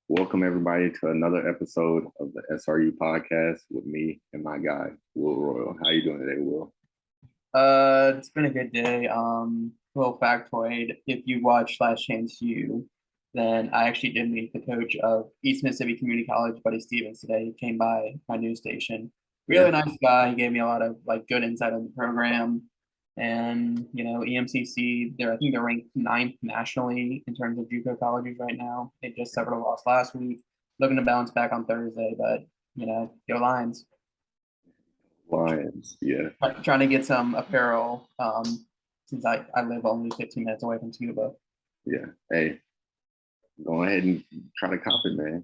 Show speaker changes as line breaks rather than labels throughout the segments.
Welcome everybody to another episode of the SRU podcast with me and my guy, Will Royal. How you doing today, Will?
It's been a good day. Little factoid: if you watch Last Chance U, then I actually did meet the coach of East Mississippi Community College, Buddy Stevens, today. He came by my news station.
Yeah.
Really nice guy. He gave me a lot of good insight on the program, and EMCC. I think they're ranked ninth nationally in terms of JUCO colleges right now. They just suffered a loss last week. Looking to bounce back on Thursday, but go Lions.
Lions. Yeah.
Trying to get some apparel since I live only 15 minutes away from Cuba.
Yeah. Hey, go ahead and try to cop it, man.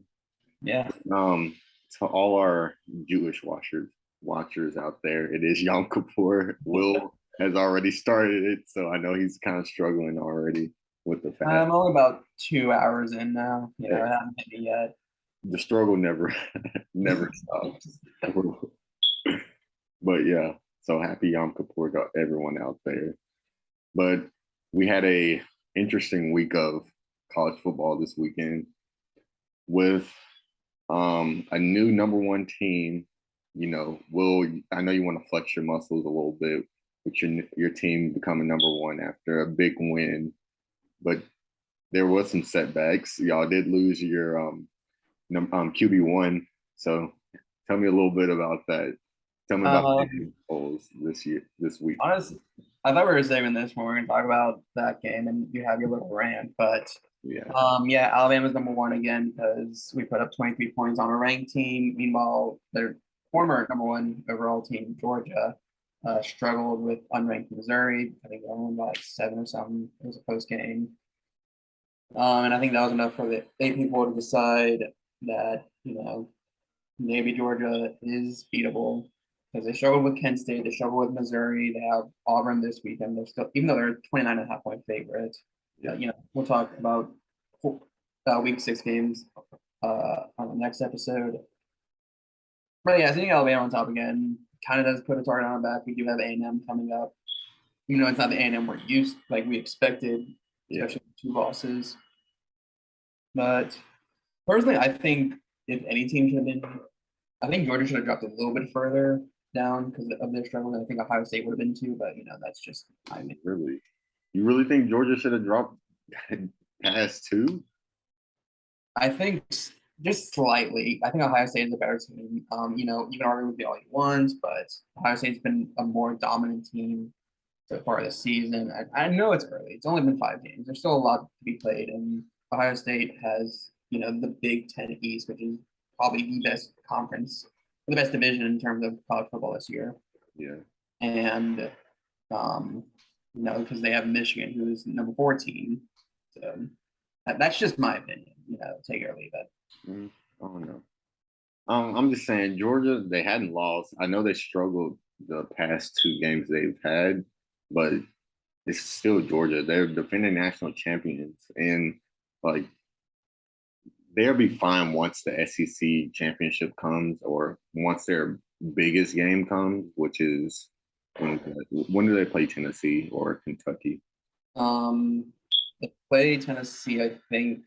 Yeah.
To all our Jewish watchers out there, it is Yom Kippur. Will has already started it, so I know he's kind of struggling already with the fast.
I'm only about 2 hours in now.
Yeah.
I haven't hit me yet.
The struggle never stops. But yeah, so happy Yom Kippur to everyone out there. But we had a interesting week of college football this weekend with a new number one team. Will, I know you want to flex your muscles a little bit with your team becoming number one after a big win, but there was some setbacks. Y'all did lose your QB1, so tell me a little bit about that. Tell me about the polls this week.
Honestly, I thought we were saving this when we were going to talk about that game, and you have your little rant. But
yeah,
Alabama's number one again because we put up 23 points on a ranked team. Meanwhile, their former number one overall team, Georgia, struggled with unranked Missouri. I think they won by 7 or something. It was a close game. And I think that was enough for the 8 people to decide that, maybe Georgia is beatable because they struggled with Kent State, they struggled with Missouri, they have Auburn this weekend. They're still, even though they're 29.5-point favorites, we'll talk about week 6 games on the next episode. But yeah, I think Alabama on top again kind of does put a target on our back. We do have A&M coming up. It's not the A&M we're used, like we expected, especially with 2 losses. But personally, I think if any team should have been, I think Georgia should have dropped a little bit further down because of their struggles. I think Ohio State would have been too, but that's just my opinion.
Really, you really think Georgia should have dropped past 2?
I think just slightly. I think Ohio State is a better team. You can argue with the all you want, but Ohio State's been a more dominant team so far this season. I know it's early. It's only been 5 games. There's still a lot to be played, and Ohio State has the Big Ten East, which is probably the best conference, the best division in terms of college football this year.
Yeah.
And because they have Michigan, who is number 14. So that's just my opinion. Take it or leave it.
I don't know. I'm just saying Georgia, they hadn't lost. I know they struggled the past 2 games they've had, but it's still Georgia. They're defending national champions, and they'll be fine once the SEC championship comes or once their biggest game comes, which is when do they play Tennessee or Kentucky?
They play Tennessee, I think,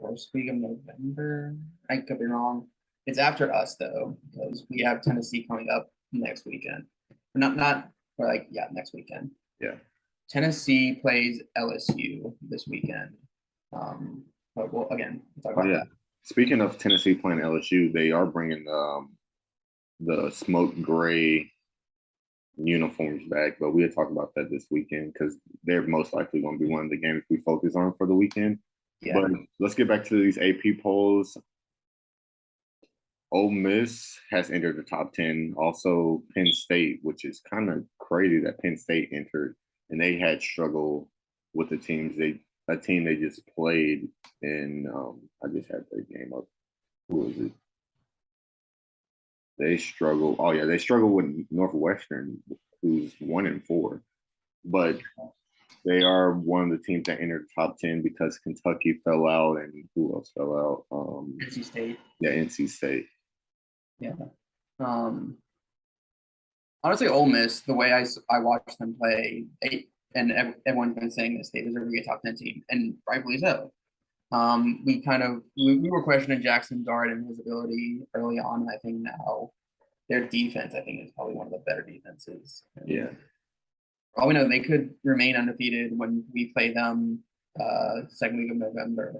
first week of November. I could be wrong. It's after us though, because we have Tennessee coming up next weekend. Next weekend.
Yeah.
Tennessee plays LSU this weekend. But we'll talk about that.
Speaking of Tennessee playing LSU, they are bringing the smoke gray uniforms back, but we'll talk about that this weekend because they're most likely going to be one of the games we focus on for the weekend. Yeah. But let's get back to these AP polls. Ole Miss has entered the top 10. Also, Penn State, which is kind of crazy that Penn State entered, and they had struggled with the teams a team they just played in. I just had their game up. Who was it? They struggle. Oh yeah, they struggle with Northwestern, who's 1-4, but they are one of the teams that entered the top 10 because Kentucky fell out, and who else fell out?
NC State.
Yeah, NC State.
Yeah. Honestly, Ole Miss, the way I watched them play, and everyone's been saying this, they deserve to be a top 10 team, and rightfully so. We were questioning Jackson Dart and his ability early on, and I think now their defense, I think, is probably one of the better defenses.
Yeah.
And all we know, they could remain undefeated when we play them second week of November,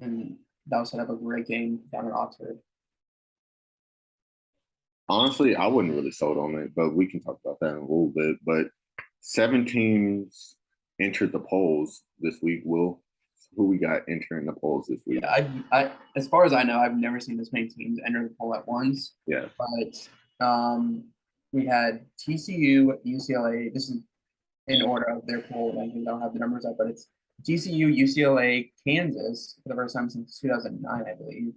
and that'll set up a great game down in Oxford.
Honestly, I wasn't really sold on it, but we can talk about that in a little bit. But 7 teams entered the polls this week. Will, who we got entering the polls this week?
Yeah, as far as I know, I've never seen this many teams enter the poll at once.
Yeah.
But we had TCU, UCLA. This is in order of their poll rankings. I don't have the numbers up, but it's TCU, UCLA, Kansas for the first time since 2009, I believe.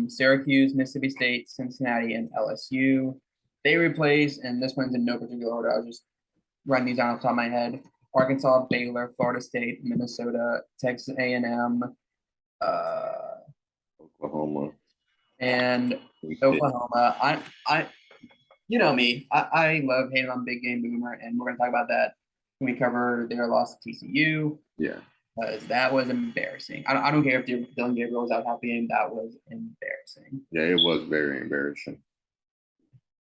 Syracuse, Mississippi State, Cincinnati, and LSU. They replace, and this one's in no particular order. I'll just run these down off the top of my head. Arkansas, Baylor, Florida State, Minnesota, Texas A&M,
Oklahoma,
and Oklahoma. I, you know me. I love hating on Big Game Boomer, and we're gonna talk about that when we cover their loss to TCU.
Yeah.
Because that was embarrassing. I don't care if Dylan Gabriel was out half the game. That was embarrassing.
Yeah, it was very embarrassing.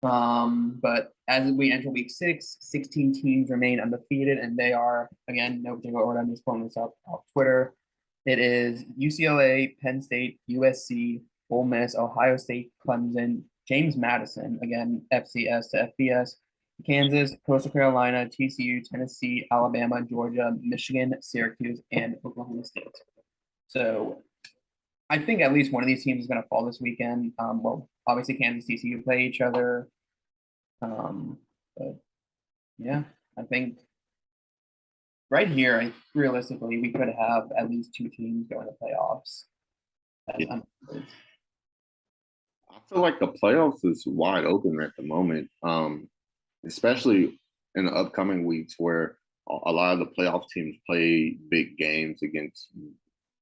But as we enter week 6, 16 teams remain undefeated, and they are, again, no particular order. I'm just pulling this up off Twitter. It is UCLA, Penn State, USC, Ole Miss, Ohio State, Clemson, James Madison, again, FCS to FBS, Kansas, Coastal Carolina, TCU, Tennessee, Alabama, Georgia, Michigan, Syracuse, and Oklahoma State. So I think at least one of these teams is going to fall this weekend. Well, obviously Kansas, TCU play each other. But yeah, I think right here, realistically, we could have at least 2 teams going to playoffs.
Yeah. I feel like the playoffs is wide open at the moment, especially in the upcoming weeks where a lot of the playoff teams play big games against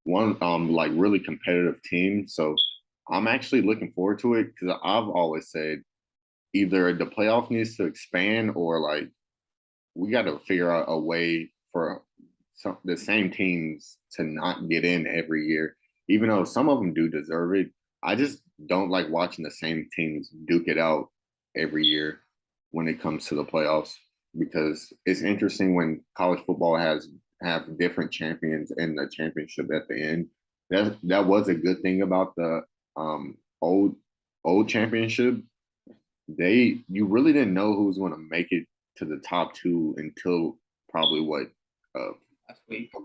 one like really competitive teams. So I'm actually looking forward to it because I've always said either the playoff needs to expand or like we got to figure out a way for the same teams to not get in every year, even though some of them do deserve it. I just don't like watching the same teams duke it out every year when it comes to the playoffs because it's interesting when college football have different champions in the championship at the end. That was a good thing about the old championship. You really didn't know who was going to make it to the top 2 until probably a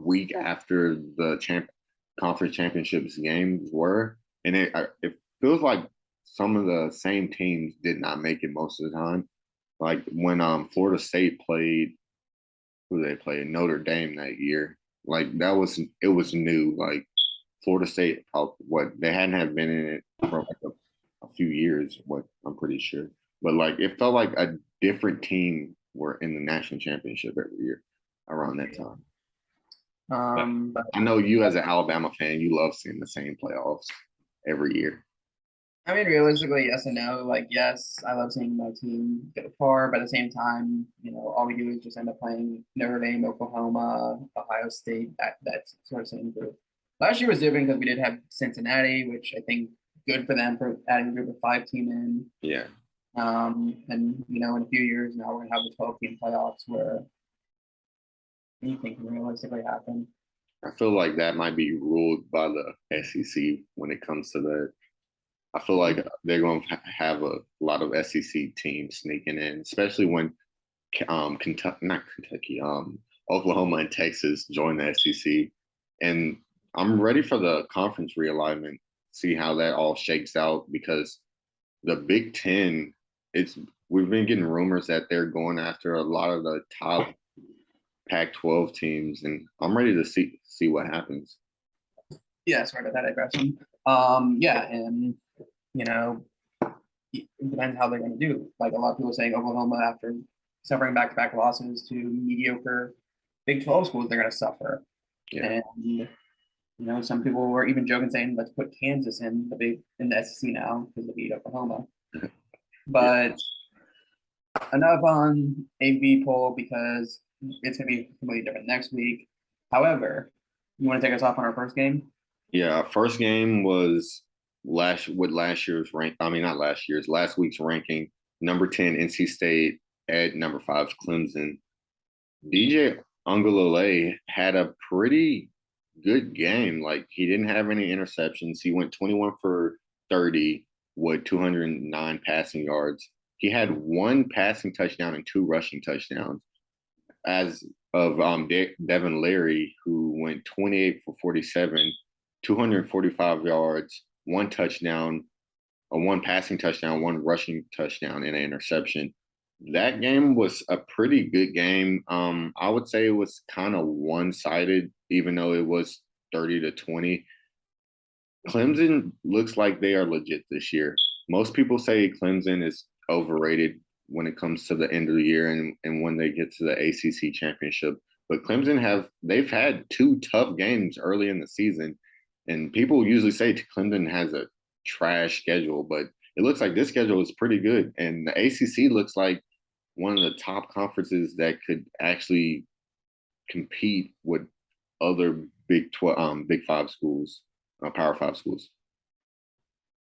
week after the conference championships games were, and it feels like some of the same teams did not make it most of the time. Like when Florida State played, who they played Notre Dame that year. Like it was new. Like Florida State, they hadn't have been in it for like a few years. What I'm pretty sure, but like it felt like a different team were in the national championship every year around that time. But I know you as an Alabama fan, you love seeing the same playoffs every year.
I mean, realistically, yes and no. Like, yes, I love seeing my team go far, but at the same time, all we do is just end up playing Notre Dame, Oklahoma, Ohio State, that sort of same group. Last year was different because we did have Cincinnati, which I think good for them for adding a group of 5 team in.
Yeah.
And in a few years now we're gonna have the 12-team playoffs where anything can realistically happen.
I feel like that might be ruled by the SEC when it comes to that. I feel like they're going to have a lot of SEC teams sneaking in, especially when Oklahoma and Texas join the SEC. And I'm ready for the conference realignment, see how that all shakes out because the Big Ten, we've been getting rumors that they're going after a lot of the top Pac-12 teams, and I'm ready to see what happens.
Yeah, sorry about that digression. Yeah, and it depends how they're going to do. Like a lot of people saying Oklahoma, after suffering back-to-back losses to mediocre Big 12 schools, they're going to suffer.
Yeah.
And some people were even joking saying, let's put Kansas in the SEC now because they beat Oklahoma. But enough on AV poll because it's going to be completely different next week. However, You want to take us off on our first game?
Yeah, our first game was last year's rank. I mean, not last year's, last week's ranking. Number 10, NC State at number 5, Clemson. DJ Ungalale had a pretty good game. Like he didn't have any interceptions. He went 21 for 30 with 209 passing yards. He had one passing touchdown and two rushing touchdowns. As of Devin Leary, who went 28 for 47, 245 yards, one touchdown, one passing touchdown, one rushing touchdown, and an interception. That game was a pretty good game. I would say it was kind of one-sided, even though it was 30-20. Clemson looks like they are legit this year. Most people say Clemson is overrated when it comes to the end of the year and when they get to the ACC championship. But they've had two tough games early in the season, and people usually say Clemson has a trash schedule, but it looks like this schedule is pretty good, and the ACC looks like one of the top conferences that could actually compete with other Big Five schools, Power Five schools.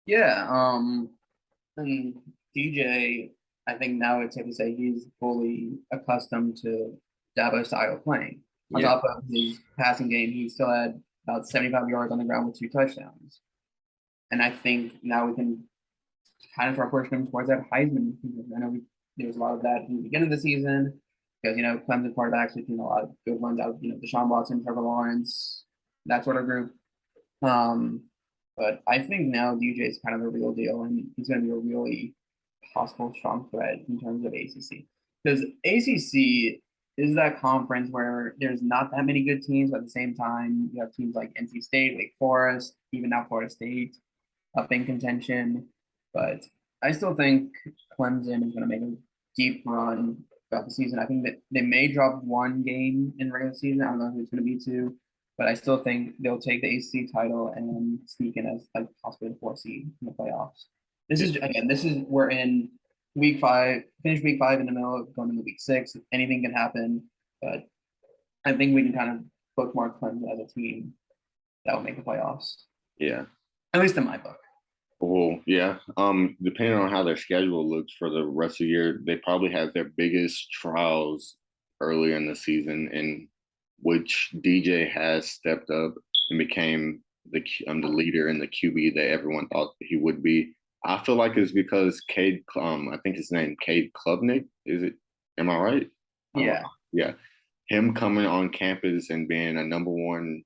Yeah. And DJ, I think now it's safe to say he's fully accustomed to Dabo style playing. On
Yeah,
top of his passing game, he still had about 75 yards on the ground with two touchdowns. And I think now we can kind of start pushing him towards that Heisman. I know there was a lot of that in the beginning of the season because, Clemson quarterbacks, we've seen a lot of good ones out, Deshaun Watson, Trevor Lawrence, that sort of group. Um, but I think now DJ is kind of a real deal, and he's going to be a really possible strong threat in terms of ACC. Because ACC is that conference where there's not that many good teams, but at the same time, you have teams like NC State, Wake Forest, even now Florida State up in contention. But I still think Clemson is going to make a deep run throughout the season. I think that they may drop one game in regular season. I don't know who it's going to be to, but I still think they'll take the ACC title and sneak in as like possibly the 4th seed in the playoffs. This is we're in week 5, finish week 5 in the middle of going into week 6. Anything can happen, but I think we can kind of bookmark Clemson as a team that will make the playoffs,
yeah.
at least in my book.
Well, yeah. Depending on how their schedule looks for the rest of the year, they probably have their biggest trials early in the season, in which DJ has stepped up and became the leader and the QB that everyone thought he would be. I feel like it's because I think his name Cade Klubnik. Is it? Am I right?
Yeah.
Yeah, him coming on campus and being a number one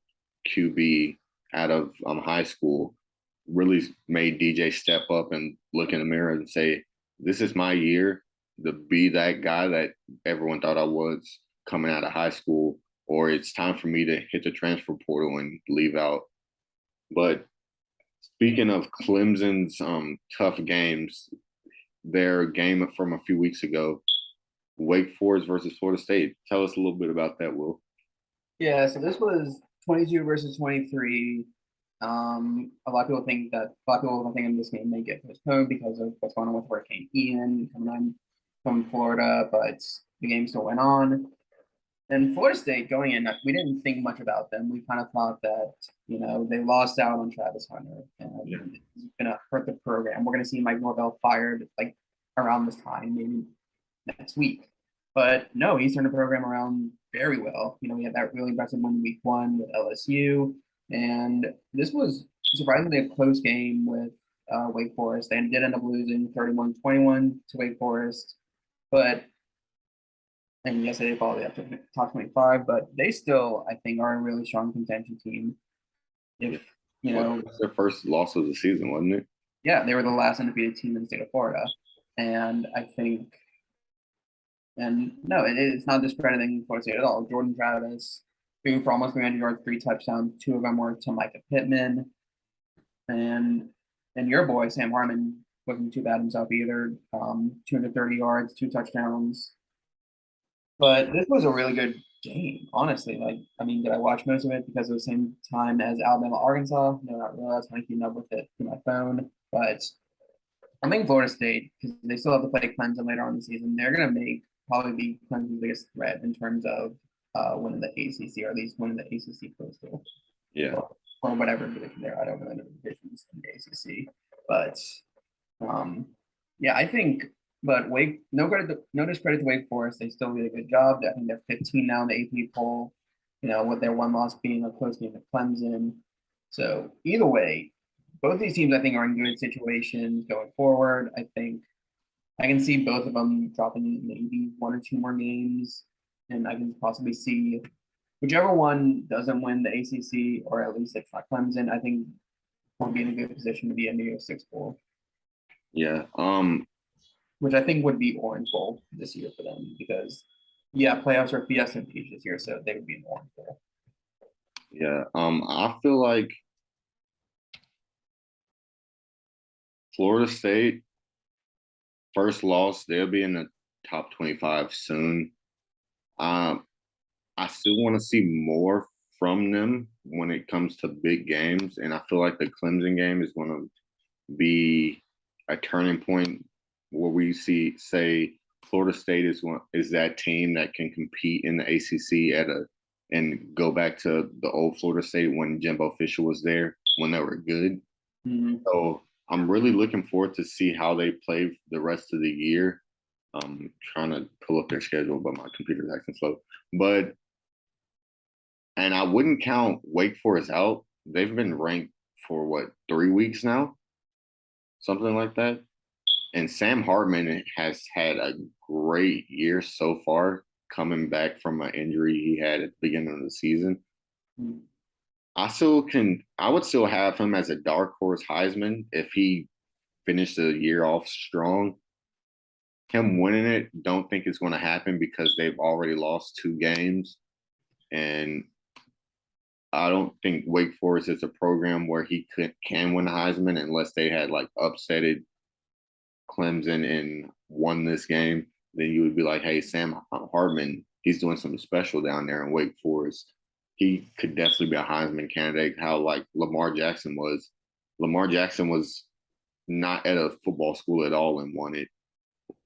QB out of high school really made DJ step up and look in the mirror and say, "This is my year to be that guy that everyone thought I was coming out of high school, or it's time for me to hit the transfer portal and leave out." But speaking of Clemson's tough games, their game from a few weeks ago, Wake Forest versus Florida State. Tell us a little bit about that, Will.
Yeah, so this was 22 versus 23. A lot of people are thinking this game may get postponed because of what's going on with Hurricane Ian coming on from Florida, but the game still went on. And Florida State going in, we didn't think much about them. We kind of thought that, they lost out on Travis Hunter and
Yeah.
it's going to hurt the program. We're going to see Mike Norvell fired like around this time, maybe next week. But no, he's turned the program around very well. We had that really impressive win week 1 with LSU. And this was surprisingly a close game with Wake Forest. They did end up losing 31-21 to Wake Forest. But and yes, they followed up to top 25, but they still, I think, are a really strong contention team.
Yeah.
If, you know,
That was their first loss of the season, wasn't it?
yeah, they were the last undefeated team in the state of Florida. And I think, and no, it's not discrediting Florida State at all. Jordan Travis, who for almost 300 yards, 3 touchdowns, 2 of them were to Micah Pittman. And your boy, Sam Harmon, wasn't too bad himself either. 230 yards, 2 touchdowns. But this was a really good game, honestly. Like, I mean, did I watch most of it because it was the same time as Alabama, Arkansas? No, not really. I was kind of keeping up with it through my phone. But I think Florida State, because they still have to play Clemson later on in the season, they're going to probably be Clemson's biggest threat in terms of winning the ACC, or at least winning the ACC Coastal,
Yeah.
or whatever division there. I don't really know the divisions in the ACC, but um, yeah, I think. But Wake, no discredit to Wake Forest. They still did a good job. I think they're 15 now in the AP poll. You know, with their one loss being a close game to Clemson. So either way, both these teams I think are in good situations going forward. I think I can see both of them dropping maybe one or two more games, and I can possibly see whichever one doesn't win the ACC, or at least it's not Clemson. I think will be in a good position to be a New Year's Six Bowl,
Yeah.
which I think would be Orange Bowl this year for them because yeah, playoffs are Fiesta and Peach this year, so they would be in Orange Bowl.
Yeah. I feel like Florida State first loss, they'll be in the top 25 soon. Um, I still want to see more from them when it comes to big games, and I feel like the Clemson game is going to be a turning point where we say Florida State is that team that can compete in the ACC and go back to the old Florida State when Jimbo Fisher was there when they were good.
Mm-hmm.
So I'm really looking forward to see how they play the rest of the year. I'm trying to pull up their schedule, but my computer's acting slow. But and I wouldn't count Wake Forest out. They've been ranked for what 3 weeks now, something like that. And Sam Hartman has had a great year so far, coming back from an injury he had at the beginning of the season. I would still have him as a dark horse Heisman if he finished the year off strong. Him winning it, don't think it's going to happen because they've already lost 2 games. And I don't think Wake Forest is a program where he can win the Heisman unless they had like upsetted Clemson and won this game. Then you would be like, hey, Sam Hartman, he's doing something special down there in Wake Forest. He could definitely be a Heisman candidate, how like Lamar Jackson was. Lamar Jackson was not at a football school at all and won it.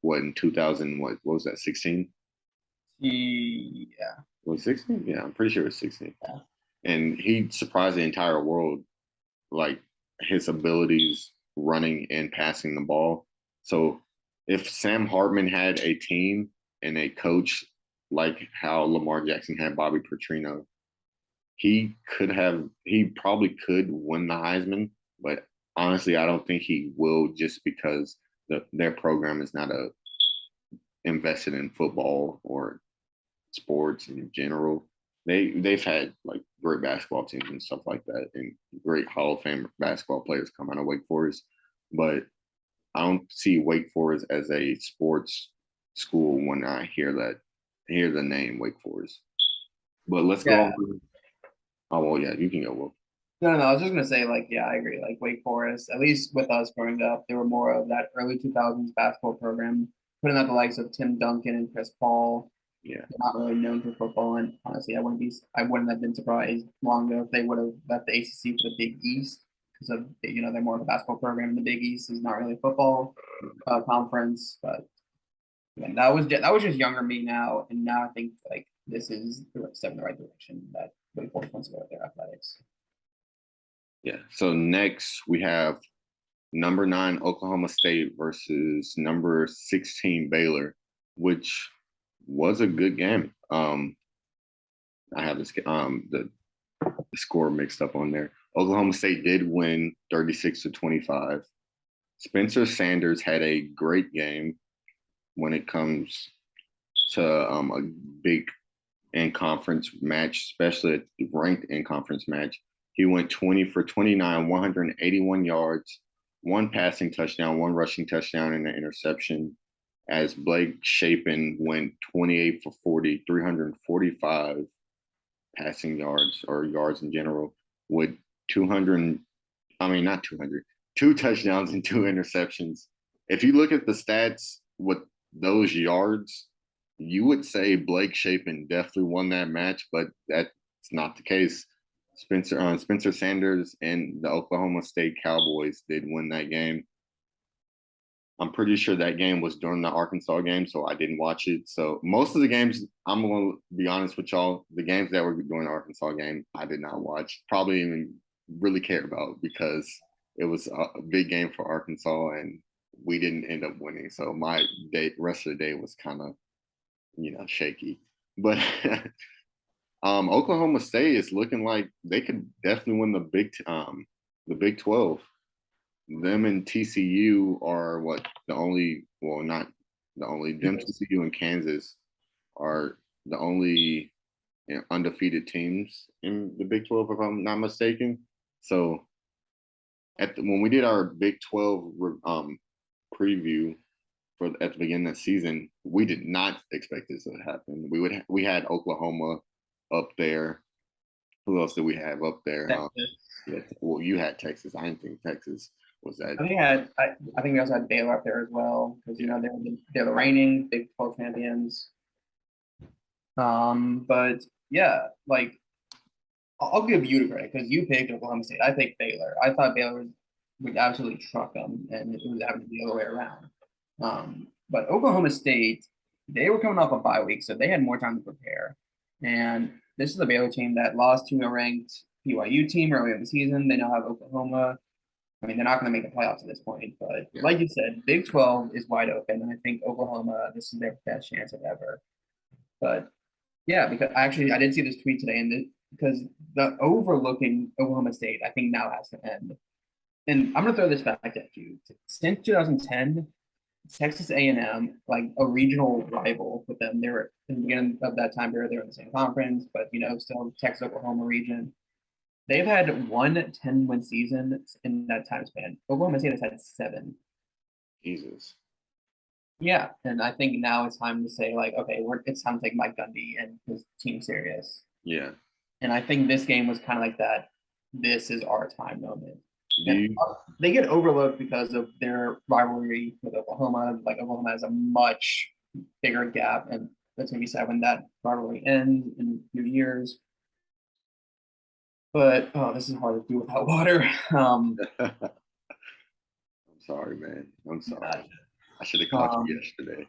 What in 2000? What was that? 16?
Yeah.
Was 16? Yeah, I'm pretty sure it was 16.
Yeah.
And he surprised the entire world, like his abilities running and passing the ball. So if Sam Hartman had a team and a coach like how Lamar Jackson had Bobby Petrino, he probably could win the Heisman, but honestly, I don't think he will just because their program is not invested in football or sports in general. They've had like great basketball teams and stuff like that, and great Hall of Fame basketball players come out of Wake Forest, but I don't see Wake Forest as a sports school when I hear the name Wake Forest. But let's go
Yeah.
on. Oh well, yeah, you can go. Well,
No. I was just gonna say, like, yeah, I agree. Like Wake Forest, at least with us growing up, they were more of that early 2000s basketball program, putting out the likes of Tim Duncan and Chris Paul.
yeah,
They're not really known for football, and honestly, I wouldn't have been surprised long ago if they would have left the ACC for the Big East because of they're more of a basketball program. The Big East is not really a football conference, but again, that was just younger me now, and now I think like this is the right step in the right direction that Wake Forest wants to go with their athletics.
yeah. So next we have number 9 Oklahoma State versus number 16 Baylor, which was a good game. I have the score mixed up on there. Oklahoma State did win 36-25. Spencer Sanders had a great game when it comes to a big in conference match, especially a ranked in conference match. He went 20 for 29, 181 yards, 1 passing touchdown, 1 rushing touchdown, and an interception. As Blake Shapen went 28 for 40, 345 passing yards or yards in general, with 200, I mean, not 200, 2 touchdowns and 2 interceptions. If you look at the stats with those yards, you would say Blake Shapen definitely won that match, but that's not the case. Spencer Sanders and the Oklahoma State Cowboys did win that game. I'm pretty sure that game was during the Arkansas game, so I didn't watch it. So most of the games, I'm going to be honest with y'all, the games that were during the Arkansas game, I did not watch. Probably even really care about because it was a big game for Arkansas and we didn't end up winning. So my rest of the day was kind of, shaky. But Oklahoma State is looking like they could definitely win the Big 12. Them and TCU are not the only, them,
Yes.
TCU and Kansas are the only undefeated teams in the Big 12, if I'm not mistaken. So when we did our Big 12 preview at the beginning of the season, we did not expect this to happen. We had Oklahoma up there. Who else did we have up there?
Texas.
Yeah, well, you had Texas. I didn't think Texas was that.
I think we also had Baylor up there as well because they're the reigning Big 12 champions. But yeah, like I'll give you the credit because you picked Oklahoma State. I picked Baylor. I thought Baylor would absolutely truck them, and it was having to be the other way around. But Oklahoma State, they were coming off a bye week, so they had more time to prepare. And this is a Baylor team that lost to a ranked BYU team earlier in the season. They now have Oklahoma. I mean, they're not going to make the playoffs at this point, but
Yeah.
like you said, Big 12 is wide open, and I think Oklahoma, this is their best chance of ever. But yeah, because actually, I did see this tweet today, and because the overlooking Oklahoma State, I think now has to end. And I'm gonna throw this fact at you. Since 2010, Texas A&M, like a regional rival with them, they were in the beginning of that time. They were in the same conference, but still Texas Oklahoma region. They've had one 10-win season in that time span. Oklahoma State has had seven.
Jesus.
Yeah, and I think now it's time to say like, okay, it's time to take Mike Gundy and his team serious.
Yeah.
And I think this game was kind of like that. This is our time moment.
Do
And
you
they get overlooked because of their rivalry with Oklahoma. Like Oklahoma has a much bigger gap, and that's gonna be sad when that rivalry ends in a few years. But oh, this is hard to do without water.
I'm sorry, man. I'm sorry.
uh,
I should have caught you
um,
yesterday.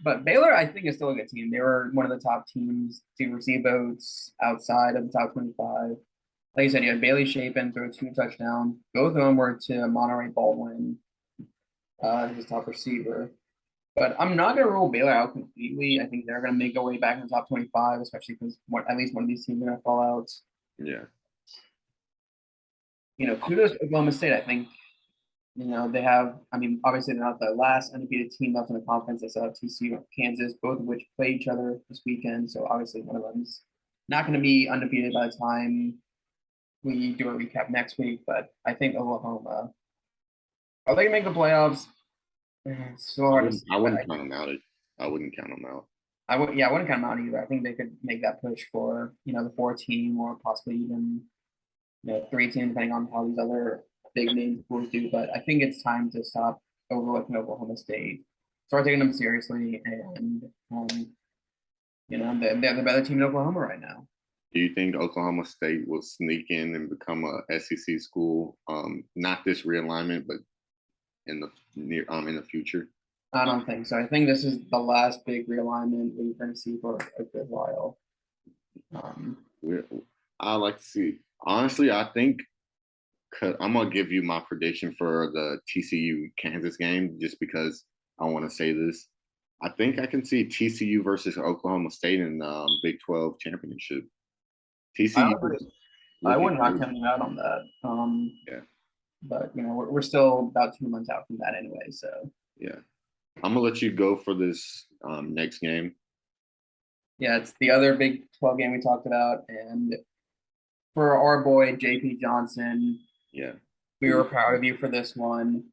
but Baylor, I think, is still a good team. They were one of the top teams to receive votes outside of the top 25. Like you said, you had Bailey Chapin throw two touchdowns. Both of them were to Monterey Baldwin, his top receiver. But I'm not going to rule Baylor out completely. I think they're going to make their way back in the top 25, especially because at least one of these teams are going to fall out.
Yeah.
Kudos to Oklahoma State. I think, they have, I mean, obviously they're not the last undefeated team left in the conference. They still have TCU and Kansas, both of which play each other this weekend. So obviously one of them's not going to be undefeated by the time we do a recap next week. But I think Oklahoma, are they going to make the playoffs? It's so hard to say.
I
But
wouldn't count them out. I wouldn't count them out.
I wouldn't count them out either. I think they could make that push for, the 4 team or possibly even, 3 team, depending on how these other big name schools do. But I think it's time to stop overlooking Oklahoma State, start taking them seriously, and they're the better team in Oklahoma right now.
Do you think Oklahoma State will sneak in and become a SEC school? Not this realignment, but in the future.
I don't think so. I think this is the last big realignment we're going to see for a good while.
I like to see. Honestly, I think I'm gonna give you my prediction for the TCU Kansas game just because I want to say this. I think I can see TCU versus Oklahoma State in the Big 12 championship.
I
TCU
would, I
looking
would not
good.
count out on that.
Yeah,
But we're still about 2 months out from that anyway. So
yeah. I'm gonna let you go for this next game.
yeah, it's the other Big 12 game we talked about, and for our boy JP Johnson,
Yeah.
we were proud of you for this one.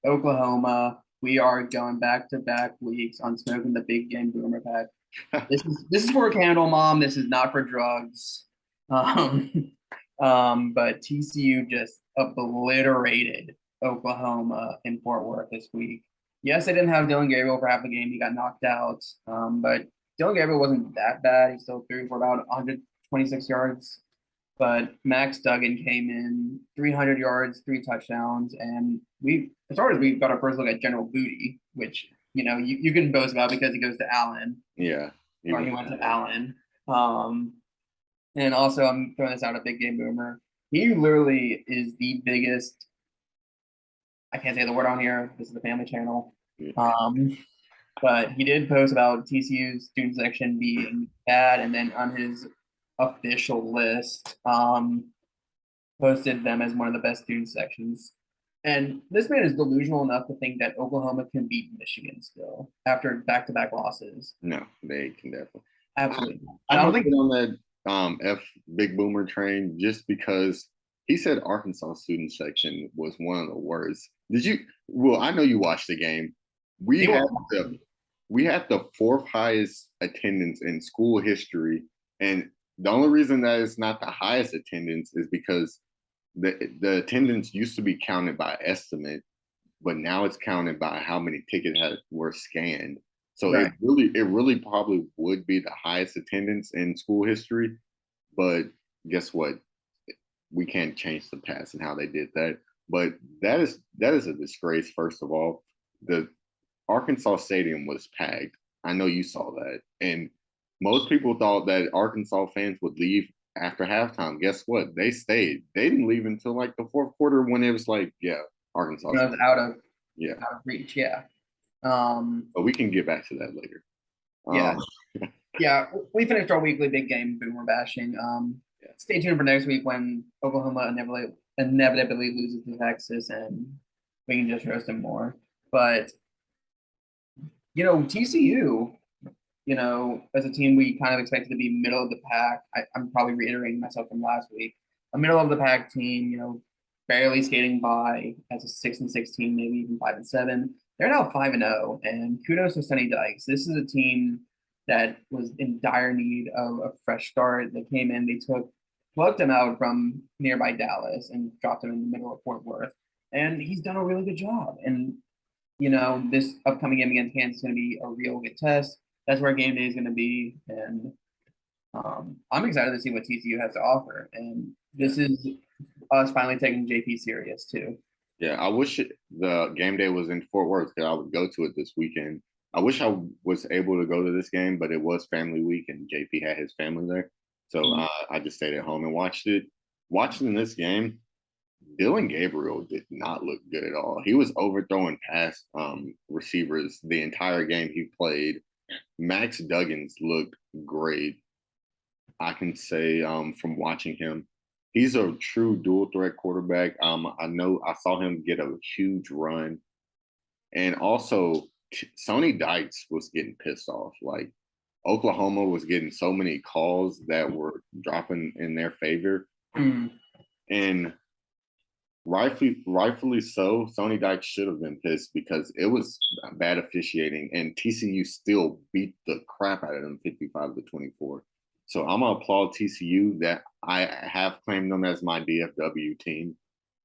Oklahoma, we are going back-to-back weeks on smoking the big game boomer pack. This is for a candle, mom. This is not for drugs. Um, but TCU just obliterated Oklahoma in Fort Worth this week. Yes, they didn't have Dylan Gabriel for half the game. He got knocked out. But Dylan Gabriel wasn't that bad. He still threw for about 126 yards. But Max Duggan came in 300 yards, 3 touchdowns, and as far as we got our first look at General Booty, which you can boast about because he goes to Allen,
Yeah, he
or
was.
he went to Allen. Um, and also, I'm throwing this out a big game boomer. He literally is the biggest. I can't say the word on here. This is the family channel.
Yeah.
Um, but he did post about TCU's student section being bad, and then on his official list, posted them as one of the best student sections. And this man is delusional enough to think that Oklahoma can beat Michigan still after back-to-back losses.
No, they can definitely.
Absolutely.
I'm
I don't
gonna
think
get on that F Big Boomer train just because he said Arkansas student section was one of the worst. Did you? Well, I know you watched the game. We
they
had
were.
the we had the fourth highest attendance in school history, and the only reason that it's not the highest attendance is because the attendance used to be counted by estimate, but now it's counted by how many tickets were scanned. So
Right.
it really probably would be the highest attendance in school history. But guess what? We can't change the past and how they did that. But that is a disgrace. First of all, the Arkansas Stadium was packed. I know you saw that, and most people thought that Arkansas fans would leave after halftime. Guess what? They stayed. They didn't leave until like the fourth quarter when it was like, yeah, Arkansas.
It was out of
Yeah,
reach. Yeah. Um,
but we can get back to that later.
yeah.
Um,
Yeah. We finished our weekly big game boomer bashing.
yeah,
Stay tuned for next week when Oklahoma inevitably loses to Texas, and we can just roast them more. But TCU, as a team, we kind of expected to be middle of the pack. I'm probably reiterating myself from last week. A middle of the pack team, barely skating by as a 6-16, maybe even 5-7. They're now 5-0, and kudos to Sonny Dykes. This is a team that was in dire need of a fresh start. They came in, they plucked him out from nearby Dallas and dropped him in the middle of Fort Worth, and he's done a really good job. And this upcoming game against Kansas is going to be a real good test. That's where game day is going to be, and I'm excited to see what TCU has to offer. And
yeah,
this is us finally taking JP serious too.
yeah. I wish the game day was in Fort Worth because I would go to it this weekend. I wish I was able to go to this game, but it was family week and JP had his family there, so I just stayed at home and watched it. Watching this game, Dylan Gabriel did not look good at all. He was overthrowing past receivers the entire game he played. Max Duggins looked great. I can say from watching him, he's a true dual threat quarterback. I know I saw him get a huge run, and also Sonny Dykes was getting pissed off. Like Oklahoma was getting so many calls that were dropping in their favor,
Mm.
and rightfully so. Sonny Dykes should have been pissed because it was bad officiating, and TCU still beat the crap out of them, 55-24. So I'm gonna applaud TCU that I have claimed them as my DFW team,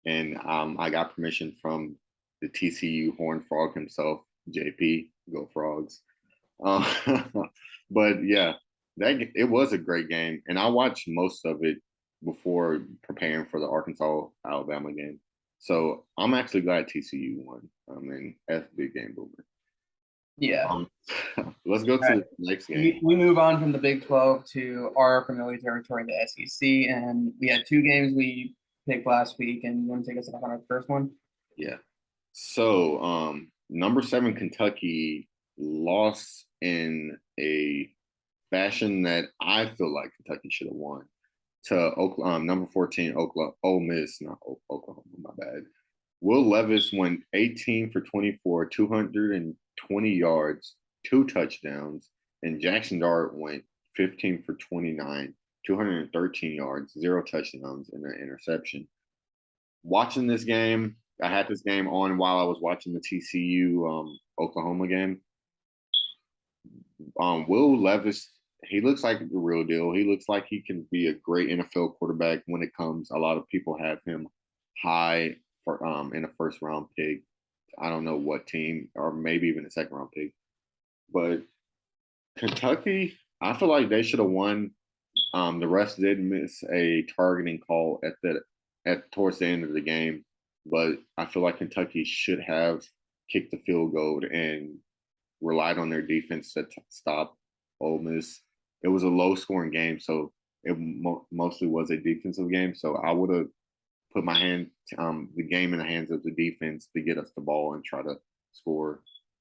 and I got permission from the TCU Horned Frog himself, JP. Go Frogs! Uh, but yeah, that it was a great game, and I watched most of it before preparing for the Arkansas Alabama game. So I'm actually glad TCU won. I mean, F big game boomer.
Yeah.
Um, let's go
All
to
right.
the next game.
We move on from the Big 12 to our familiar territory, the SEC, and we had two games we picked last week. And you want to take us off on our first one?
Yeah. So number 7 Kentucky lost in a fashion that I feel like Kentucky should have won to Oklahoma, number 14 Oklahoma, Ole Miss, not Oklahoma, my bad. Will Levis went 18 for 24, 220 yards, 2 touchdowns, and Jackson Dart went 15 for 29, 213 yards, 0 touchdowns, and an interception. Watching this game, I had this game on while I was watching the TCU Oklahoma game. Will Levis, he looks like the real deal. He looks like he can be a great NFL quarterback when it comes. A lot of people have him high for in a first round pick. I don't know what team, or maybe even a second round pick. But Kentucky, I feel like they should have won The refs did miss a targeting call at towards the end of the game, but I feel like Kentucky should have kicked the field goal and relied on their defense to stop Ole Miss. It was a low scoring game, so it mostly was a defensive game. So I would have put the game in the hands of the defense to get us the ball and try to score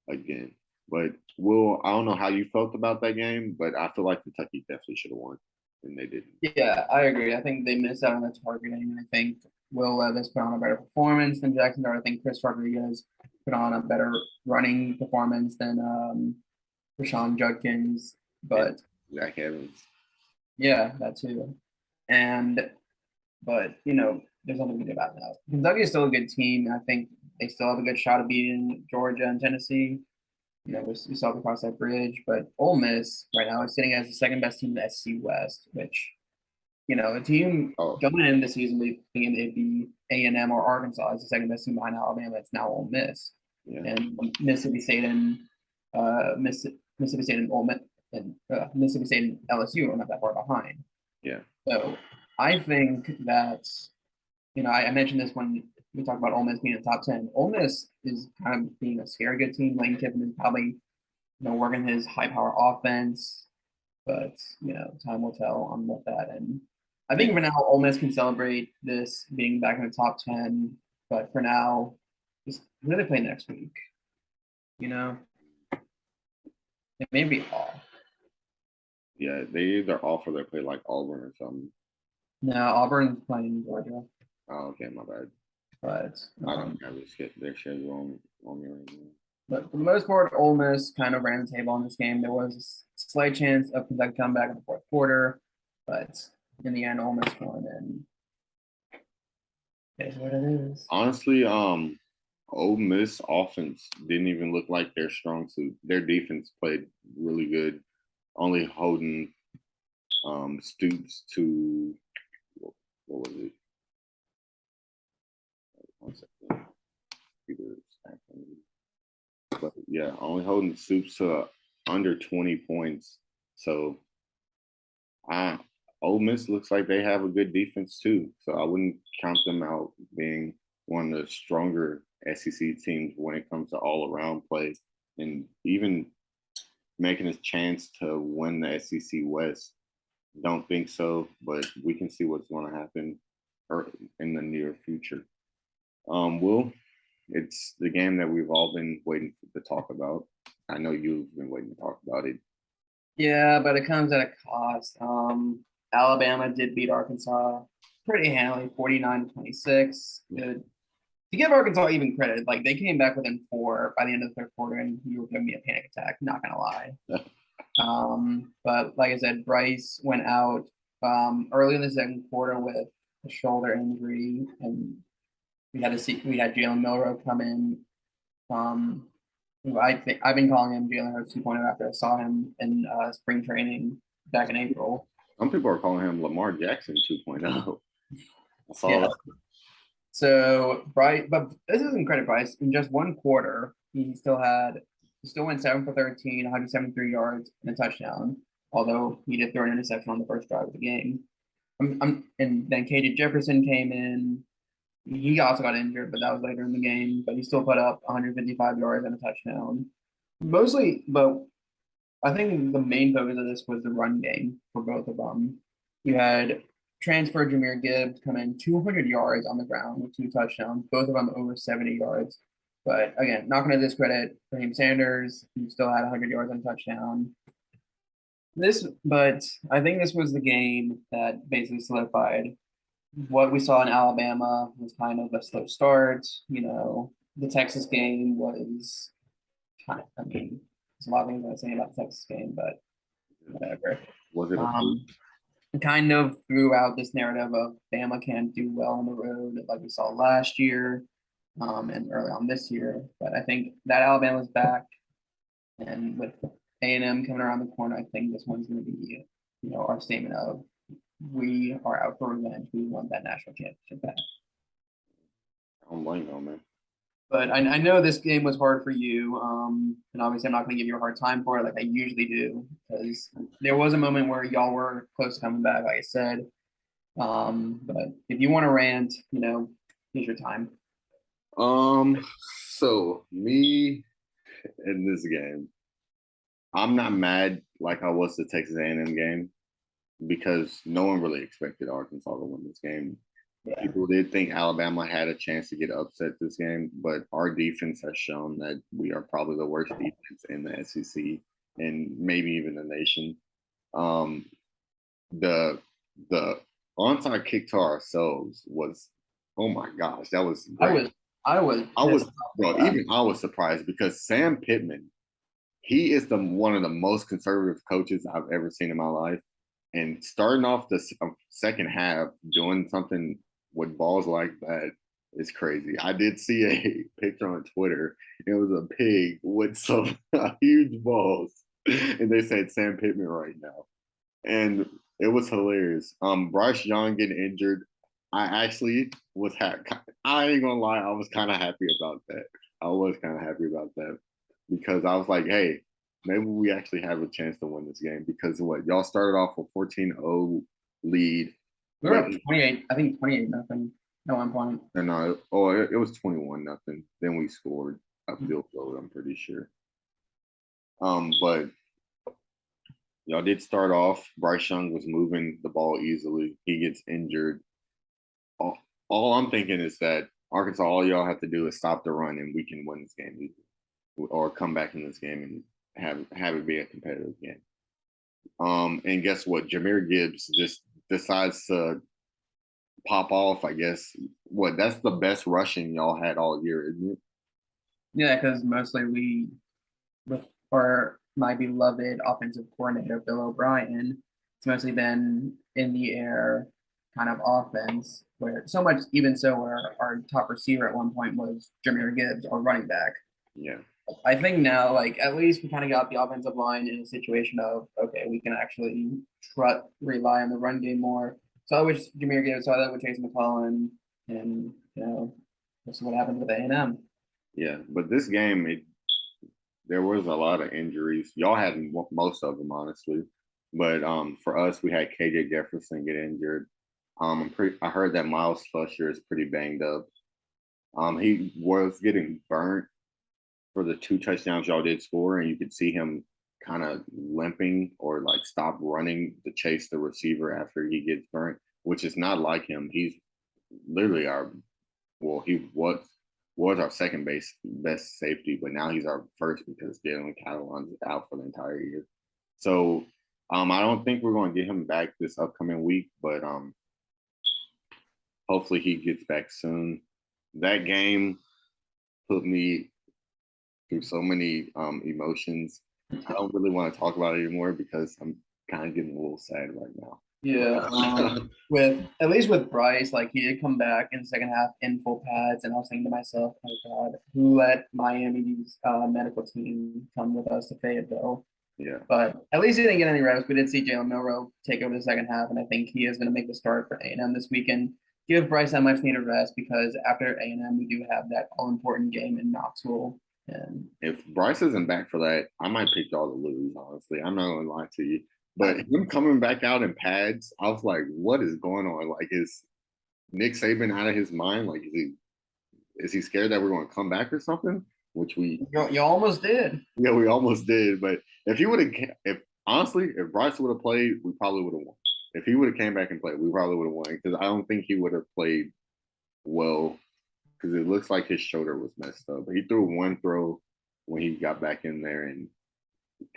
again. But Will, I don't know how you felt about that game, but I feel like Kentucky definitely should have won, and they didn't.
Yeah, I agree. I think they missed out on the targeting. I think Will Levis put on a better performance than Jackson Dart. I think Chris Rodriguez put on a better running performance than Rashawn Judkins.
And
But
Zach Evans.
yeah, that too. And but there's nothing to do about that. Kentucky is still a good team. I think they still have a good shot of beating Georgia and Tennessee. We saw them cross that bridge, but Ole Miss right now is sitting as the second best team in the SEC West, which a team
Oh,
going into the season thinking it'd be A&M or Arkansas as the second best team behind Alabama. It's now Ole Miss
yeah.
and Mississippi State and Mississippi State and Ole Miss and Mississippi State and LSU are not that far behind.
Yeah.
So I think that I mentioned this when we talked about Ole Miss being in the top 10. Ole Miss is kind of being a scary good team. Lane Kiffin is probably working his high power offense, but time will tell on what that. And I think for now, Ole Miss can celebrate this being back in the top 10. But for now, just who do they play next week? It may be off.
Yeah, they either off or they play like Auburn or something.
No, Auburn's playing Georgia.
Oh, okay, my bad.
But
I don't have their schedule on me right now.
But for the most part, Ole Miss kind of ran the table in this game. There was a slight chance of Kentucky comeback in the fourth quarter, but in the end, Ole Miss won, and it is what it is.
Honestly, Ole Miss offense didn't even look like their strong suit. Their defense played really good, only holding Stoops to what was it? One second. But yeah, only holding Stoops to under 20 points. So Ole Miss looks like they have a good defense too. So I wouldn't count them out being one of the stronger SEC teams when it comes to all around play and even making a chance to win the SEC West. Don't think so, but we can see what's going to happen in the near future. Will, it's the game that we've all been waiting to talk about. I know you've been waiting to talk about it.
Yeah, but it comes at a cost. Alabama did beat Arkansas pretty handily, 49-26. To give Arkansas even credit, like they came back within 4 by the end of the third quarter, and you were giving me a panic attack. Not gonna lie. But like I said, Bryce went out early in the second quarter with a shoulder injury, and we had Jalen Milroe come in. Who I think I've been calling him Jalen Hurts 2.0 after I saw him in spring training back in April.
Some people are calling him Lamar Jackson 2.0. I saw that.
So Bryce, but this isn't credit Bryce. In just one quarter, he still went 7 for 13, 173 yards and a touchdown. Although he did throw an interception on the first drive of the game. And then KJ Jefferson came in. He also got injured, but that was later in the game. But he still put up 155 yards and a touchdown. Mostly, but I think the main focus of this was the run game for both of them. You had transfer Jahmyr Gibbs come in 200 yards on the ground with 2 touchdowns, both of them over 70 yards. But again, not going to discredit Raheem Sanders, who still had 100 yards and a touchdown. But I think this was the game that basically solidified what we saw in Alabama was kind of a slow start. The Texas game was kind of, there's a lot of things I say about the Texas game, but whatever.
Was it a
kind of threw out this narrative of Bama can't do well on the road like we saw last year and early on this year. But I think that Alabama's back, and with A&M coming around the corner, I think this one's going to be, our statement of we are out for revenge. We want that national championship back.
I don't blame you, man.
But I know this game was hard for you, and obviously I'm not going to give you a hard time for it like I usually do, because there was a moment where y'all were close to coming back, like I said. But if you want to rant, here's your time.
Um, so me in this game, I'm not mad like I was the Texas A&M game because no one really expected Arkansas to win this game.
Yeah,
People did think Alabama had a chance to get upset this game, but our defense has shown that we are probably the worst defense in the SEC and maybe even the nation. Um, the the onside kick to ourselves was, oh my gosh, that was
I
great.
was I was
I
pissed
was,
off with
bro,
that.
even I was surprised because Sam Pittman, he is the one of the most conservative coaches I've ever seen in my life. And starting off the second half doing something with balls like that is crazy. I did see a picture on Twitter. It was a pig with some huge balls, and they said Sam Pittman right now, and it was hilarious. Bryce Young getting injured. I actually was happy. I ain't gonna lie, I was kind of happy about that. I was kind of happy about that because I was like, hey, maybe we actually have a chance to win this game because what y'all started off a 14-0 lead
We were
with
up 28, I think 28 nothing at one point.
and it was 21-0. Then we scored a field goal, I'm pretty sure. But y'all did start off. Bryce Young was moving the ball easily. He gets injured. All, all I'm thinking is that Arkansas, all y'all have to do is stop the run, and we can win this game easily, or come back in this game and have it be a competitive game. And guess what? Jameer Gibbs just decides to pop off. I guess what that's the best rushing y'all had all year, isn't it?
Yeah, because mostly with our my beloved offensive coordinator Bill O'Brien, it's mostly been in the air kind of offense. Where so much, even so, where our top receiver at one point was Jameer Gibbs, our running back.
Yeah,
I think now, like at least we kind of got the offensive line in a situation of okay, we can actually rely on the run game more. So I wish Jameer Gibbs saw that with Chase McCollum, and we'll see what happens with A&M.
yeah. But this game, there was a lot of injuries. Y'all had most of them, honestly. But for us, we had KJ Jefferson get injured. I heard that Miles Fletcher is pretty banged up. He was getting burnt for the two touchdowns y'all did score, and you could see him kind of limping or like stop running to chase the receiver after he gets burnt, which is not like him. He's literally he was our second best safety, but now he's our first because Jalen Catalon's out for the entire year. So I don't think we're going to get him back this upcoming week, but hopefully he gets back soon. That game put me through so many emotions. I don't really want to talk about it anymore because I'm kind of getting a little sad right now.
Yeah, with at least with Bryce, like he did come back in the second half in full pads, and I was thinking to myself, oh God, who let Miami's medical team come with us to Fayetteville?
Yeah,
But at least he didn't get any reps. We did see Jalen Milroe take over the second half, and I think he is going to make the start for A&M this weekend. Give Bryce that much needed rest because after A&M, we do have that all important game in Knoxville. And
if Bryce isn't back for that, I might pick y'all to lose. Honestly, I'm not gonna lie to you. But
I,
him coming back out in pads, I was like, "What is going on? Like, is Nick Saban out of his mind? Like, is he scared that we're going to come back or something?" Which
you almost did.
yeah, we almost did. But if he would have, if honestly, if Bryce would have played, we probably would have won. If he would have came back and played, we probably would have won because I don't think he would have played well because it looks like his shoulder was messed up. But he threw one throw when he got back in there and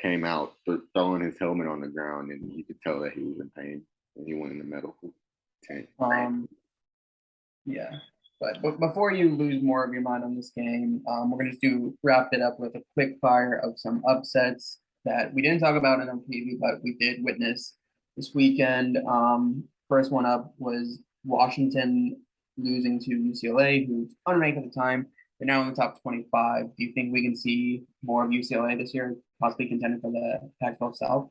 came out throwing his helmet on the ground, and you could tell that he was in pain, and he went in the medical tent.
Um, yeah. But before you lose more of your mind on this game, we're going to do wrap it up with a quick fire of some upsets that we didn't talk about in our preview, but we did witness this weekend. First one up was Washington losing to UCLA, who's unranked at the time. They're now in the top 25. Do you think we can see more of UCLA this year, possibly contending for the Pac-12 South?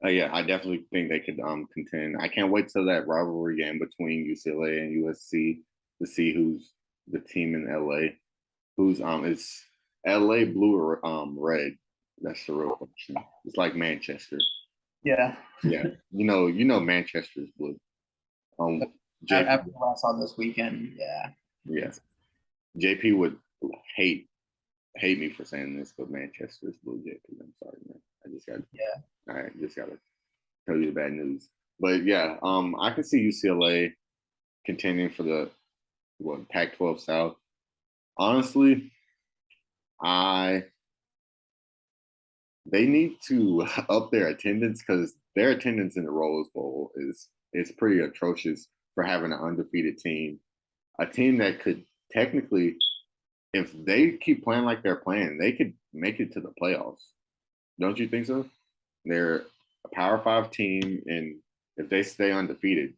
Yeah, I definitely think they could contend. I can't wait till that rivalry game between UCLA and USC to see who's the team in LA. Who's it's LA blue or red? That's the real question. It's like Manchester.
Yeah.
Yeah. You know Manchester's blue. JP,
After what I saw this weekend, yeah.
yeah. JP would hate hate me for saying this, but Manchester's blue, JP. I'm sorry, man. I just got
Yeah.
all right, just gotta tell you the bad news. But yeah, I can see UCLA contending for the Pac-12 South. Honestly, I they need to up their attendance because their attendance in the Rose Bowl is pretty atrocious for having an undefeated team, a team that could technically, if they keep playing like they're playing, they could make it to the playoffs. Don't you think so? They're a Power Five team, and if they stay undefeated,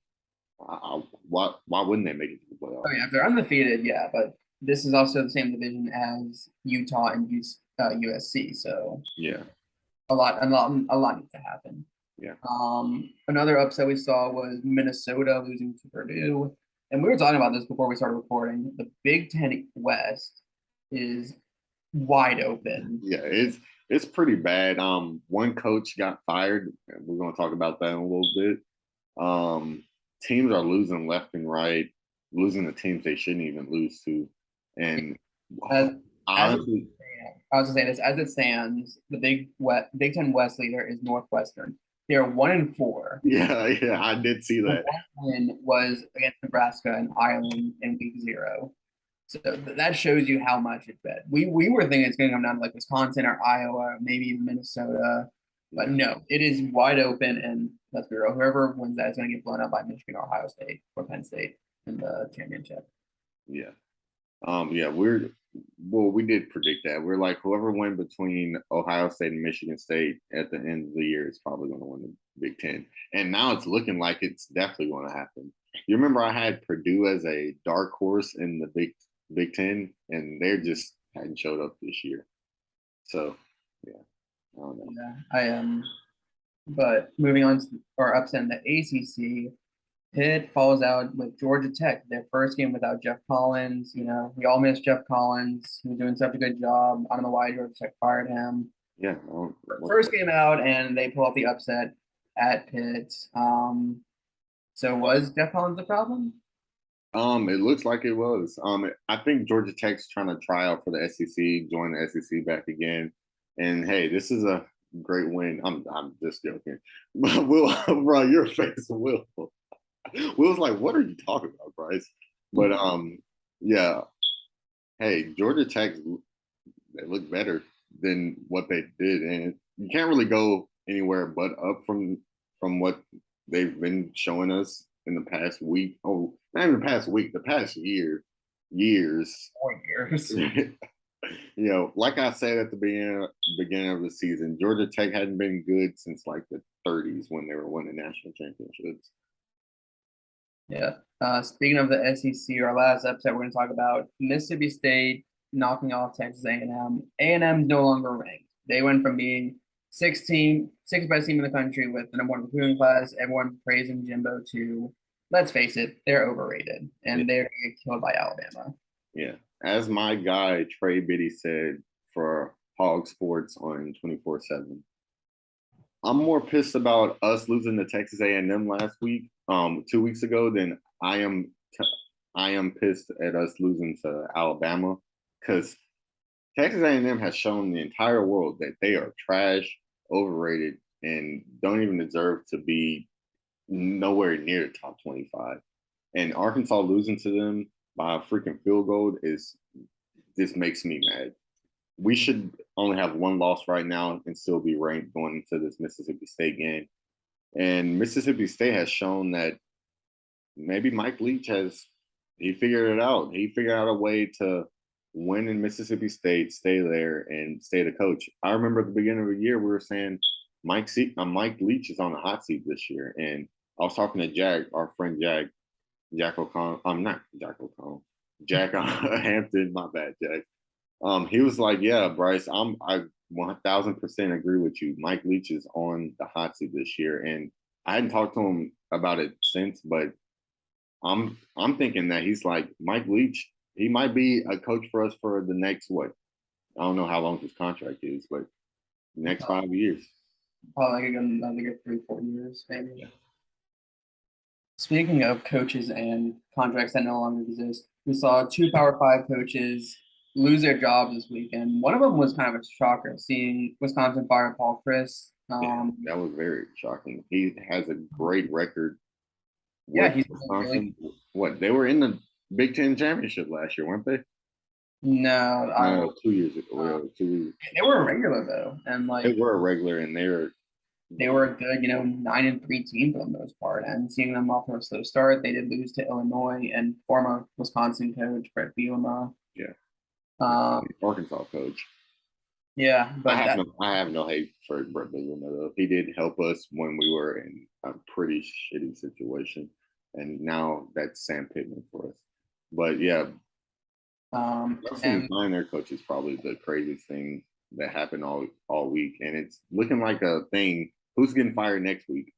why wouldn't they make it to the
Oh
playoffs?
yeah, if they're undefeated, yeah, but this is also the same division as Utah and USC, so
Yeah,
a lot needs to happen.
yeah,
Another upset we saw was Minnesota losing to Purdue, and we were talking about this before we started recording. The Big Ten West is wide open.
yeah. It's pretty bad. One coach got fired. We're going to talk about that in a little bit. Teams are losing left and right, losing the teams they shouldn't even lose to, and
As as it
honestly,
stands, I was gonna say this as it stands, the Big Ten West leader is Northwestern. They are 1-4.
yeah, yeah, I did see
The
that.
one win was against Nebraska and Ireland in week 0. So that shows you how much it's bad. We were thinking it's going to come down to like Wisconsin or Iowa, maybe even Minnesota, but
Yeah,
no, it is wide open. And let's be real, whoever wins that is going to get blown out by Michigan, or Ohio State, or Penn State in the championship.
yeah. Yeah, we did predict that. We're like whoever win between Ohio State and Michigan State at the end of the year is probably going to win the Big Ten. And now it's looking like it's definitely going to happen. You remember I had Purdue as a dark horse in the Big Ten, and they just hadn't showed up this year. So yeah, I don't know.
Yeah, I am. But moving on to our upset in the ACC, Pitt falls out with Georgia Tech, their first game without Jeff Collins. You know, we all miss Jeff Collins. He was doing such a good job. I don't know why Georgia Tech fired him.
Yeah,
First game out, and they pull off the upset at Pitt. So was Jeff Collins the problem?
it looks like it was. I think Georgia Tech's trying to try out for the SEC, join the SEC back again. And hey, this is a great win. I'm just joking. Will, bro, your face, Will. Will's like, what are you talking about, Bryce? But yeah. Hey, Georgia Tech, they look better than what they did, and you can't really go anywhere but up from what they've been showing us in the past week. Oh, not even the past week, the past years.
4 years.
Like I said at the beginning of the season, Georgia Tech hadn't been good since like the 30s when they were winning national championships.
Yeah. Speaking of the SEC, our last upset we're going to talk about Mississippi State knocking off Texas A&M. A&M no longer ranked. They went from being sixth best team in the country with the #1 recruiting class, everyone praising Jimbo, to, let's face it, they're overrated
Yeah.
and they're going to get killed by Alabama.
Yeah. As my guy Trey Biddy said for Hog Sports on 24/7, I'm more pissed about us losing to Texas A&M last week, 2 weeks ago, than I am pissed at us losing to Alabama, because Texas A&M has shown the entire world that they are trash, overrated, and don't even deserve to be nowhere near the top 25. And Arkansas losing to them by a freaking field goal this makes me mad. We should only have one loss right now and still be ranked going into this Mississippi State game. And Mississippi State has shown that maybe Mike Leach he figured it out. He figured out a way to win in Mississippi State, stay there, and stay the coach. I remember at the beginning of the year, we were saying Mike Leach is on the hot seat this year. And I was talking to Jack, our friend Jack O'Connell. I'm not Jack O'Connell. Jack Hampton, my bad, Jack. He was like, "Yeah, Bryce, I 1000% agree with you. Mike Leach is on the hot seat this year." And I hadn't talked to him about it since, but I'm thinking that he's like Mike Leach. he might be a coach for us for the next what? I don't know how long his contract is, but next 5 years.
Probably like another good 3, 4 years, maybe.
Yeah.
Speaking of coaches and contracts that no longer exist, we saw two Power Five coaches lose their jobs this weekend. One of them was kind of a shocker, seeing Wisconsin fire Paul Chris.
Yeah, that was very shocking. He has a great record
Yeah,
with
he's really
Wisconsin. What they were in the Big Ten championship last year, weren't they?
no.
No, 2 years ago. Well,
They were a regular though, and
they
like
were a regular, and
they were a good, 9-3 team for the most part. And seeing them off to a slow start, they did lose to Illinois and former Wisconsin coach Brett Bielema.
yeah,
Um,
Arkansas coach.
yeah, but that
I have no hate for Brett Bielema though. He did help us when we were in a pretty shitty situation, and now that's Sam Pittman for us. But yeah, Justin
and
firing their coach is probably the craziest thing that happened all week, and it's looking like a thing. Who's getting fired next week?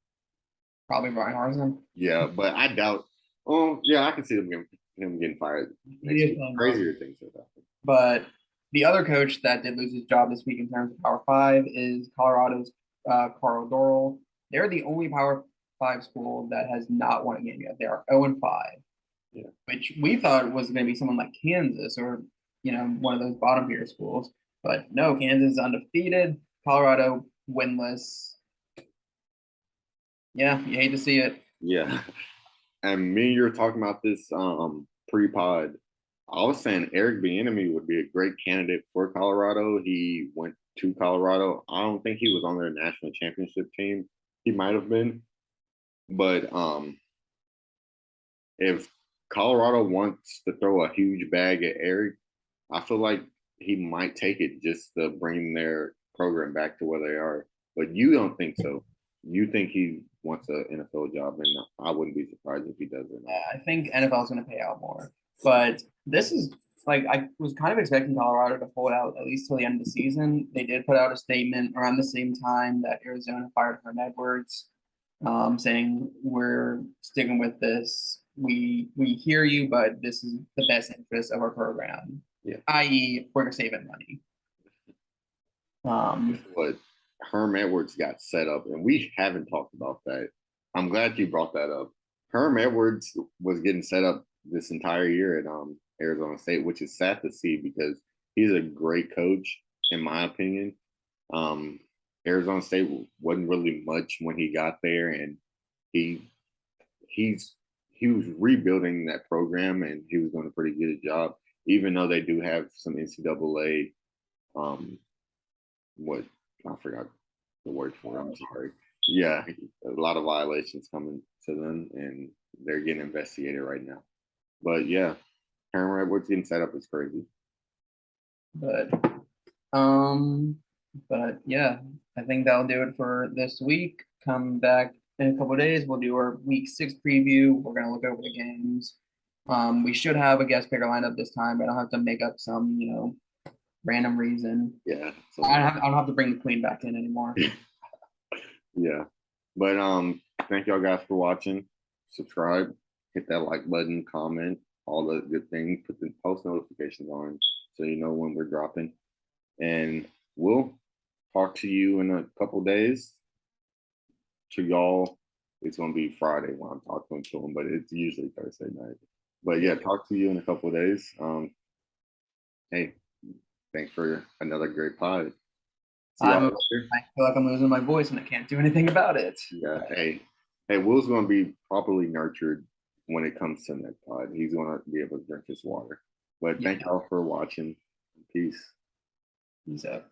probably Brian Harsin.
Yeah, but I doubt. Oh, yeah, I can see him getting fired next week. Crazier things have happened.
But the other coach that did lose his job this week in terms of Power Five is Colorado's Carl Dorrell. They're the only Power Five school that has not won a game yet. They are 0-5,
Yeah,
which we thought was going to be someone like Kansas or one of those bottom tier schools. But no, Kansas is undefeated. Colorado winless. Yeah, you hate to see it.
yeah. And me and you were talking about this pre-pod. I was saying Eric Bieniemy would be a great candidate for Colorado. He went to Colorado. I don't think he was on their national championship team. He might have been, but if Colorado wants to throw a huge bag at Eric, I feel like he might take it just to bring their program back to where they are. But you don't think so. You think he wants an NFL job, and I wouldn't be surprised if he does it.
I think NFL is going to pay out more. But this is like I was kind of expecting Colorado to hold out at least till the end of the season. They did put out a statement around the same time that Arizona fired Herm Edwards, saying we're sticking with this. We hear you, but this is the best interest of our program.
Yeah.
I.e., we're saving money.
But Herm Edwards got set up, and we haven't talked about that. I'm glad you brought that up. Herm Edwards was getting set up this entire year at Arizona State, which is sad to see because he's a great coach, in my opinion. Arizona State wasn't really much when he got there, and he was rebuilding that program, and he was doing a pretty good job, even though they do have some NCAA. What I forgot the word for it. I'm sorry. Yeah, a lot of violations coming to them, and they're getting investigated right now. But yeah, Herm Edwards getting set up is crazy.
But yeah, I think that'll do it for this week. Come back in a couple of days. We'll do our week 6 preview. We're gonna look over the games. We should have a guest picker lined up this time, but I don't have to make up some, random reason.
Yeah. So,
I don't have to bring the queen back in anymore.
Yeah. But thank y'all guys for watching. Subscribe, hit that like button, comment, all the good things, put the post notifications on so you know when we're dropping. And we'll talk to you in a couple days. To y'all, it's gonna be Friday when I'm talking to them, but it's usually Thursday night. But yeah, talk to you in a couple of days. Hey, thanks for another great pod.
I feel like I'm losing my voice and I can't do anything about it.
Yeah. Hey, Will's gonna be properly nurtured when it comes to next pod. He's gonna be able to drink his water. But thank y'all for watching. Peace.
Peace out.